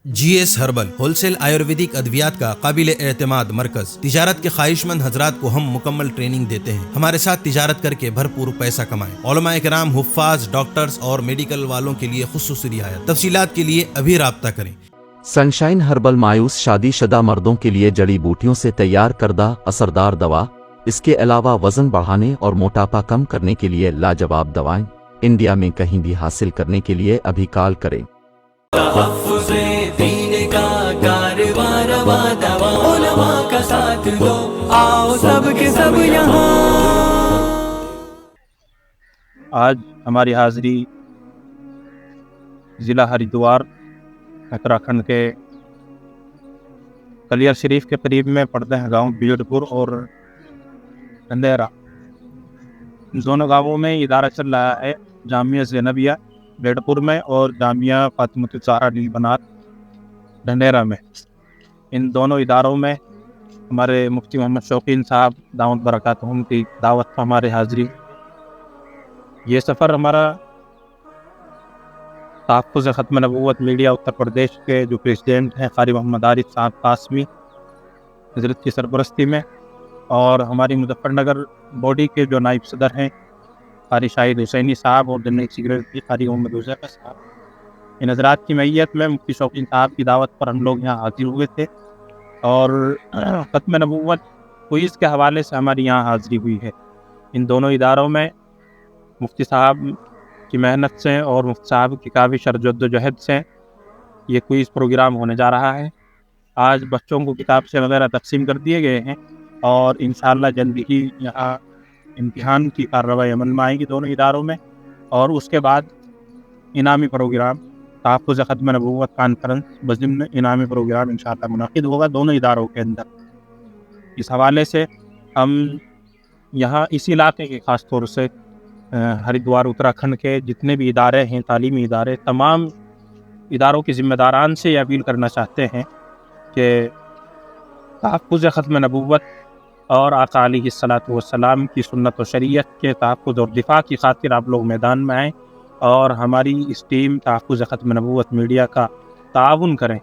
جی S herbal wholesale Ayurvedic ادویات کا قابل اعتماد مرکز۔ تجارت کے خواہش مند حضرات کو ہم مکمل ٹریننگ دیتے ہیں۔ ہمارے ساتھ تجارت کر کے بھرپور پیسہ کمائیں۔ علماء کرام، حفاظ، ڈاکٹرز اور میڈیکل والوں کے لیے خصوصی رعایت۔ تفصیلات کے لیے ابھی رابطہ کریں۔ سنشائن ہربل مایوس شادی شدہ مردوں کے لیے جڑی بوٹیوں سے تیار کردہ اثردار دوا۔ اس کے علاوہ وزن بڑھانے اور موٹاپا کم کرنے کے لیے لاجواب دوائیں انڈیا میں کہیں بھی حاصل کرنے کے لیے ابھی کال کریں۔ تحفظ دین کا کاروبار دوا علماء کا ساتھ دو، آؤ سب کے سب یہاں۔ آج ہماری حاضری ضلع ہریدوار اتراکھنڈ کے کلیئر شریف کے قریب میں پڑتے ہیں گاؤں بیڑ پور اور ڈھنڈیرا۔ دونوں گاؤں میں ادارہ چل رہا ہے جامعہ زینبیہ بیڑ پور میں اور جامعہ فاطمۃ الزہرا نیل بنات ڈھنڈیرا میں۔ ان دونوں اداروں میں ہمارے مفتی محمد شوقین صاحب دعوت برکاتہم کی دعوت پر ہمارے حاضری۔ یہ سفر ہمارا تحفظ ختم نبوت میڈیا اتر پردیش کے جو پریزیڈنٹ ہیں قاری محمد عارف صاحب قاسمی حضرت کی سرپرستی میں، اور ہماری مظفر نگر باڈی کے جو نائب صدر ہیں قاری شاہد حسینی صاحب اور جنرل سیکریٹری قاری محمد حذیفہ صاحب، ان حضرات کی معیت میں مفتی شوقین صاحب کی دعوت پر ہم لوگ یہاں حاضر ہوئے تھے، اور ختم نبوت کوئز کے حوالے سے ہماری یہاں حاضری ہوئی ہے۔ ان دونوں اداروں میں مفتی صاحب کی محنت سے اور مفتی صاحب کی کافی جد و جہد سے یہ کوئز پروگرام ہونے جا رہا ہے۔ آج بچوں کو کتاب سے وغیرہ تقسیم کر دیے گئے ہیں، اور انشاءاللہ جلد ہی یہاں امتحان کی کارروائی عمل میں آئے گی دونوں اداروں میں، اور اس کے بعد انعامی پروگرام تحفظ ختم نبوت کانفرنس بضمن انعامی پروگرام انشاءاللہ منعقد ہوگا دونوں اداروں کے اندر۔ اس حوالے سے ہم یہاں اس علاقے کے خاص طور سے ہریدوار اتراکھنڈ کے جتنے بھی ادارے ہیں، تعلیمی ادارے، تمام اداروں کے ذمہ داران سے یہ اپیل کرنا چاہتے ہیں کہ تحفظ ختم نبوت اور آقا علیہ الصلاۃ والسلام کی سنت و شریعت کے تحفظ اور دفاع کی خاطر آپ لوگ میدان میں آئیں، اور ہماری اس ٹیم تحفظ ختم نبوت میڈیا کا تعاون کریں۔